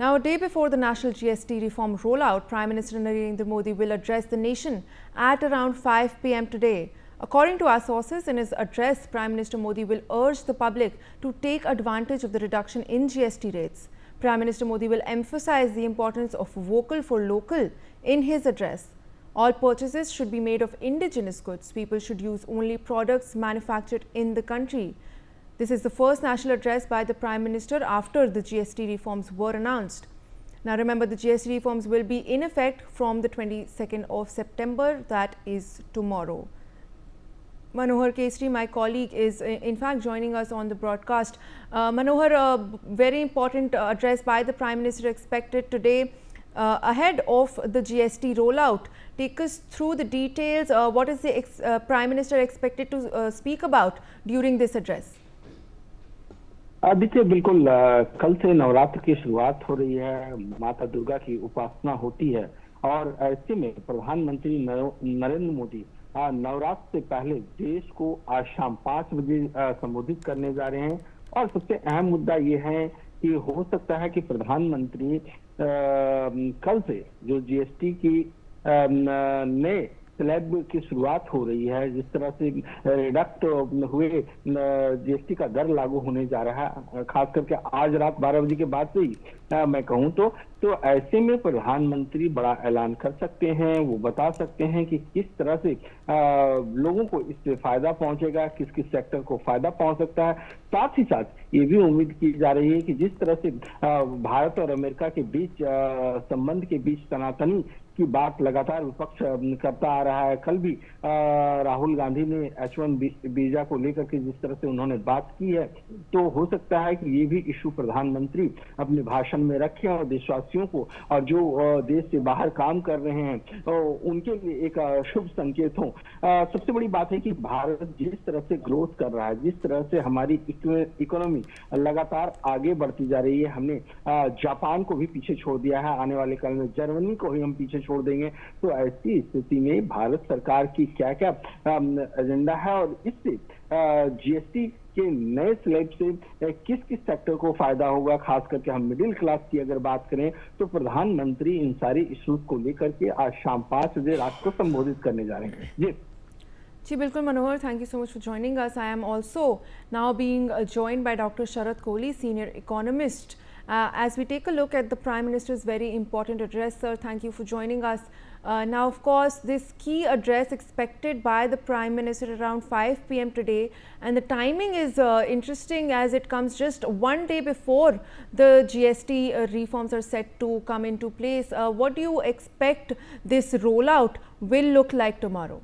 Now, a day before the national GST reform rollout, Prime Minister Narendra Modi will address the nation at around 5 p.m. today. According to our sources, in his address, Prime Minister Modi will urge the public to take advantage of the reduction in GST rates. Prime Minister Modi will emphasize the importance of vocal for local in his address. All purchases should be made of indigenous goods. People should use only products manufactured in the country. This is the first national address by the Prime Minister after the GST reforms were announced. Now remember, the GST reforms will be in effect from the 22nd of September, that is tomorrow. Manohar Kesri, my colleague, is in fact joining us on the broadcast. Manohar, a very important address by the Prime Minister expected today ahead of the GST rollout. Take us through the details. What is the Prime Minister expected to speak about during this address? देखिए, बिल्कुल कल से नवरात्र की शुरुआत हो रही है, माता दुर्गा की उपासना होती है और ऐसे में प्रधानमंत्री नरेंद्र मोदी नवरात्र से पहले देश को आज शाम 5 बजे संबोधित करने जा रहे हैं। और सबसे अहम मुद्दा ये है कि हो सकता है कि प्रधानमंत्री कल से जो जीएसटी की नए स्लैब की शुरुआत हो रही है, जिस तरह से रिडक्ट हुए जीएसटी का दर लागू होने जा रहा है, खास करके आज रात 12 बजे के बाद से ही मैं कहूं तो ऐसे में प्रधानमंत्री बड़ा ऐलान कर सकते हैं। वो बता सकते हैं कि किस तरह से लोगों को इससे फायदा पहुंचेगा, किस किस सेक्टर को फायदा पहुंच सकता है। साथ ही साथ ये भी उम्मीद की जा रही है कि जिस तरह से भारत और अमेरिका के बीच संबंध के बीच तनातनी की बात लगातार विपक्ष करता आ रहा है, कल भी राहुल गांधी ने H1 वीजा को लेकर के जिस तरह से उन्होंने बात की है, तो हो सकता है कि ये भी इशू प्रधानमंत्री अपने भाषण में रखें और देशवासियों को और जो देश से बाहर काम कर रहे हैं उनके लिए एक शुभ संकेत हो। सबसे बड़ी बात है कि भारत जिस तरह से ग्रोथ कर रहा है, जिस तरह से हमारी इकोनॉमी लगातार आगे बढ़ती जा रही है, हमने जापान को भी पीछे छोड़ दिया है, आने वाले कल में जर्मनी को ही हम पीछे छोड़ देंगे। तो ऐसी स्थिति में भारत सरकार की क्या क्या एजेंडा है और इससे जीएसटी के नए स्लैब से किस किस सेक्टर को फायदा होगा, खास करके हम मिडिल क्लास की अगर बात करें तो प्रधानमंत्री इन सारी इश्यूज को लेकर के आज शाम 5 बजे रात को संबोधित करने जा रहे हैं। जी बिल्कुल मनोहर, thank you so much for joining us. I am also now being joined by Dr. Sharat Kohli, senior economist. As we take a look at the Prime Minister's very important address, sir, thank you for joining us. Now, of course, this key address expected by the Prime Minister around 5 p.m. today, and the timing is interesting as it comes just one day before the GST reforms are set to come into place. What do you expect this rollout will look like tomorrow?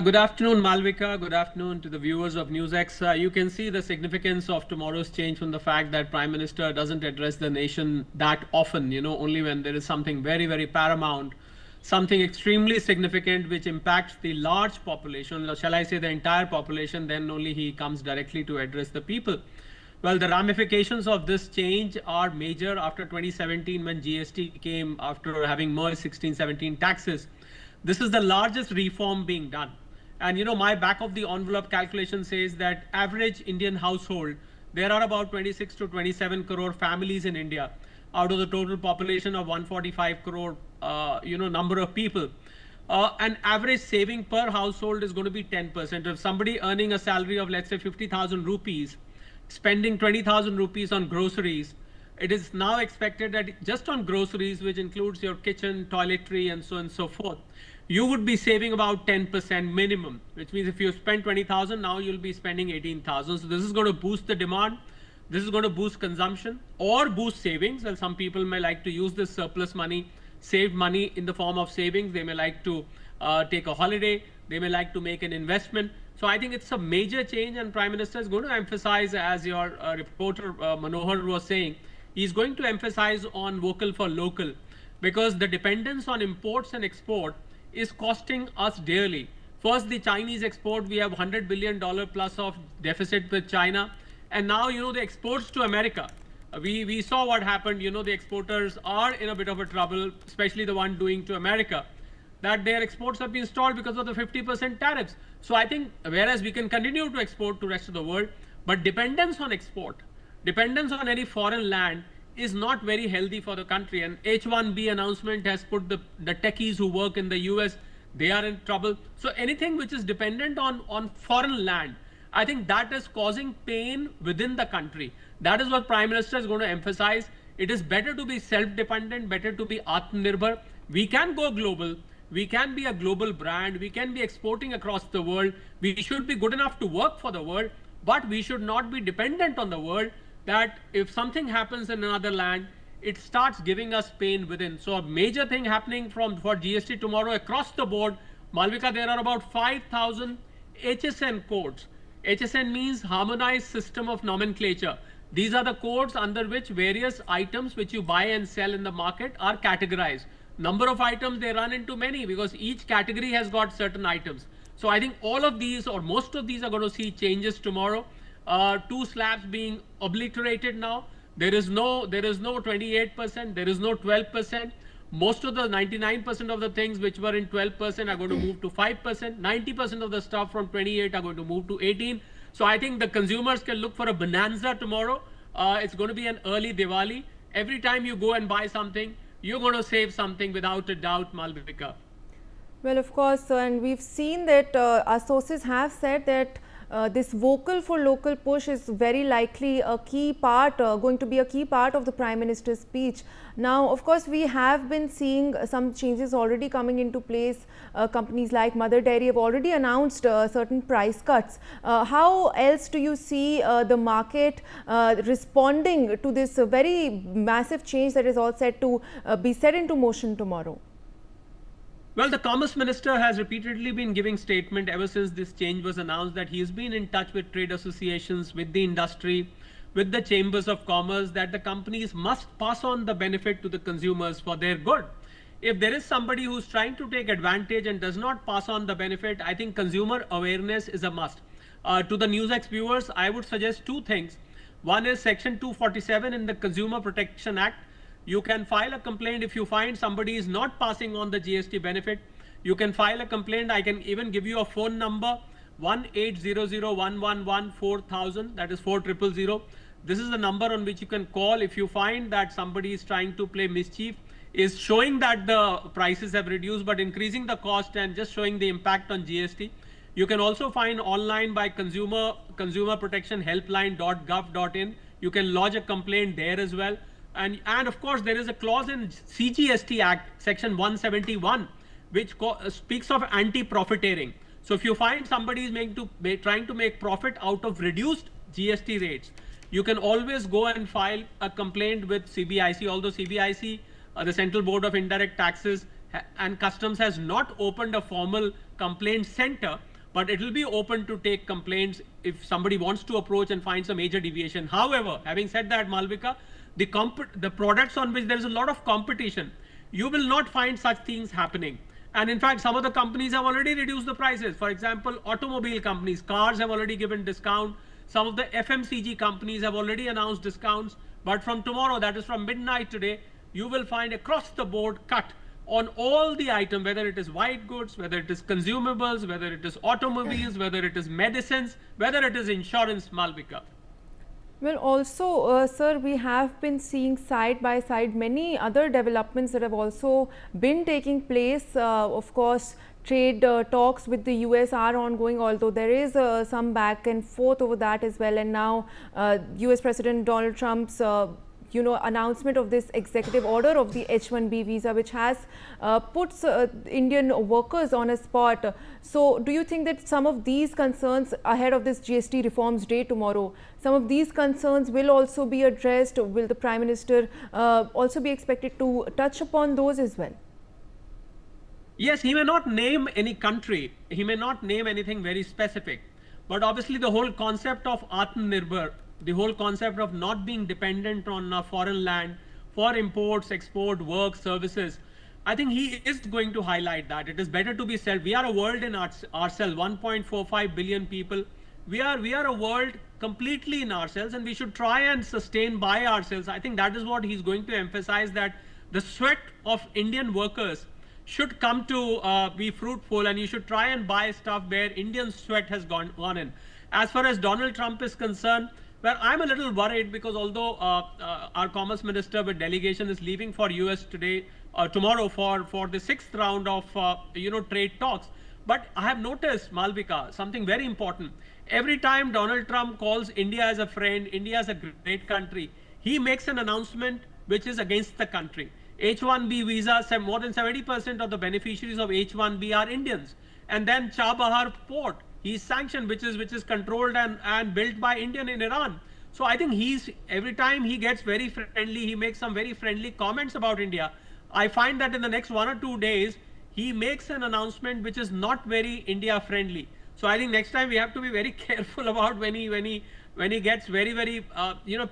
Good afternoon, Malvika. Good afternoon to the viewers of NewsX. You can see the significance of tomorrow's change from the fact that Prime Minister doesn't address the nation that often, only when there is something very, very paramount, something extremely significant which impacts the large population, or shall I say the entire population, then only he comes directly to address the people. Well, the ramifications of this change are major after 2017 when GST came after having merged 16-17 taxes. This is the largest reform being done. And my back of the envelope calculation says that average Indian household, there are about 26 to 27 crore families in India out of the total population of 145 crore, number of people. An average saving per household is going to be 10%. If somebody earning a salary of, let's say, 50,000 rupees, spending 20,000 rupees on groceries, it is now expected that just on groceries, which includes your kitchen, toiletry, and so on and so forth, you would be saving about 10% minimum, which means if you spend 20,000, now you'll be spending 18,000. So this is going to boost the demand. This is going to boost consumption or boost savings. Well, some people may like to use this surplus money, saved money in the form of savings. They may like to take a holiday. They may like to make an investment. So I think it's a major change, and Prime Minister is going to emphasize, as your reporter Manohar was saying, he's going to emphasize on vocal for local, because the dependence on imports and export is costing us dearly. First, the Chinese export, we have $100 billion plus of deficit with China. And now, the exports to America, we saw what happened. The exporters are in a bit of a trouble, especially the one doing to America, that their exports have been stalled because of the 50% tariffs. So I think, whereas we can continue to export to the rest of the world, but dependence on export, dependence on any foreign land is not very healthy for the country. And H1B announcement has put the techies who work in the US, they are in trouble. So anything which is dependent on foreign land, I think that is causing pain within the country. That is what Prime Minister is going to emphasize. It is better to be self-dependent, better to be Atmanirbhar. We can go global. We can be a global brand. We can be exporting across the world. We should be good enough to work for the world, but we should not be dependent on the world, that if something happens in another land, it starts giving us pain within. So a major thing happening for GST tomorrow across the board, Malvika, there are about 5,000 HSN codes. HSN means Harmonized System of Nomenclature. These are the codes under which various items which you buy and sell in the market are categorized. Number of items, they run into many because each category has got certain items. So I think all of these or most of these are going to see changes tomorrow. 2 slabs being obliterated now. There is no 28%, there is no 12%. Most of the 99% of the things which were in 12% are going to move to 5%. 90% of the stuff from 28 are going to move to 18. So I think the consumers can look for a bonanza tomorrow. It's going to be an early Diwali. Every time you go and buy something, you're going to save something without a doubt, Malvika. Well, of course, and we've seen that our sources have said that this vocal for local push is very likely a key part, going to be a key part of the Prime Minister's speech. Now, of course, we have been seeing some changes already coming into place. Companies like Mother Dairy have already announced certain price cuts. How else do you see the market responding to this very massive change that is all set to be set into motion tomorrow? Well, the Commerce Minister has repeatedly been giving statement ever since this change was announced that he has been in touch with trade associations, with the industry, with the chambers of commerce, that the companies must pass on the benefit to the consumers for their good. If there is somebody who's trying to take advantage and does not pass on the benefit, I think consumer awareness is a must. To the NewsX viewers, I would suggest 2 things. One is Section 247 in the Consumer Protection Act. You can file a complaint if you find somebody is not passing on the GST benefit. You can file a complaint. I can even give you a phone number, 1-800-111-4000, that is 4000. This is the number on which you can call if you find that somebody is trying to play mischief, is showing that the prices have reduced but increasing the cost and just showing the impact on GST. You can also find online by consumerprotectionhelpline.gov.in. You can lodge a complaint there as well. And of course, there is a clause in CGST Act, Section 171, which speaks of anti-profiteering. So if you find somebody is trying to make profit out of reduced GST rates, you can always go and file a complaint with CBIC, although CBIC, the Central Board of Indirect Taxes and Customs, has not opened a formal complaint center, but it will be open to take complaints if somebody wants to approach and finds a major deviation. However, having said that, Malvika, the products on which there is a lot of competition, you will not find such things happening. And in fact, some of the companies have already reduced the prices. For example, automobile companies, cars have already given discount. Some of the FMCG companies have already announced discounts. But from tomorrow, that is from midnight today, you will find across the board cut on all the items, whether it is white goods, whether it is consumables, whether it is automobiles, whether it is medicines, whether it is insurance, Malvika. Well, also, sir, we have been seeing side by side many other developments that have also been taking place. Of course, trade talks with the US are ongoing, although there is some back and forth over that as well. And now US President Donald Trump's announcement of this executive order of the H1B visa, which has puts Indian workers on a spot. So do you think that some of these concerns ahead of this GST reforms day tomorrow, some of these concerns will also be addressed? Will the Prime Minister also be expected to touch upon those as well? Yes, he may not name any country, he may not name anything very specific, but obviously the whole concept of Atmanirbhar, the whole concept of not being dependent on a foreign land for imports, export, work, services, I think he is going to highlight that it is better to be self. We are a world in ourselves, 1.45 billion people. We are a world completely in ourselves, and we should try and sustain by ourselves. I think that is what he's going to emphasize, that the sweat of Indian workers should come to be fruitful, and you should try and buy stuff where Indian sweat has gone in. As far as Donald Trump is concerned, where I'm a little worried because although our Commerce Minister with delegation is leaving for US today, tomorrow for the 6th round of trade talks, but I have noticed, Malvika, something very important. Every time Donald Trump calls India as a friend, India is a great country, he makes an announcement which is against the country. H-1B visa, more than 70% of the beneficiaries of H-1B are Indians. And then Chabahar port, he's sanctioned, which is controlled and built by Indian in Iran. So I think every time he gets very friendly, he makes some very friendly comments about India. I find that in the next 1 or 2 days, he makes an announcement which is not very India friendly. So I think next time we have to be very careful about when he gets very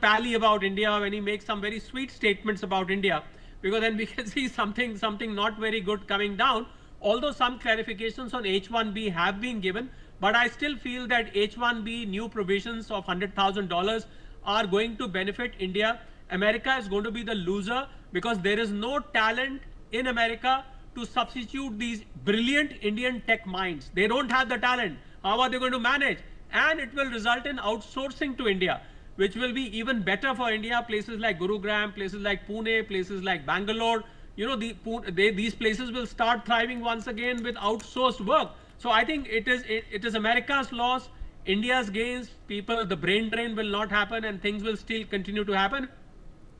pally about India, when he makes some very sweet statements about India, because then we can see something not very good coming down. Although some clarifications on H-1B have been given, but I still feel that H-1B new provisions of $100,000 are going to benefit India. America is going to be the loser because there is no talent in America to substitute these brilliant Indian tech minds. They don't have the talent. How are they going to manage? And it will result in outsourcing to India, which will be even better for India. Places like Gurugram, places like Pune, places like Bangalore, these places will start thriving once again with outsourced work. So I think it is America's loss, India's gains. The brain drain will not happen, and things will still continue to happen.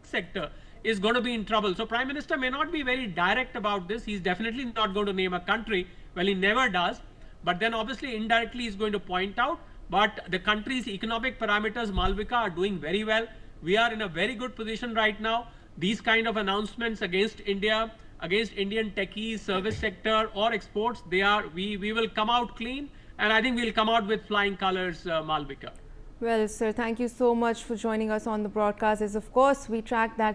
Sector is going to be in trouble. So Prime Minister may not be very direct about this. He's definitely not going to name a country. Well, he never does. But then obviously indirectly he's going to point out. But the country's economic parameters, Malvika, are doing very well. We are in a very good position right now. These kind of announcements against India, against Indian techies, service sector or exports, we will come out clean, and I think we'll come out with flying colors, Malvika. Well, sir, thank you so much for joining us on the broadcast. As of course, we track that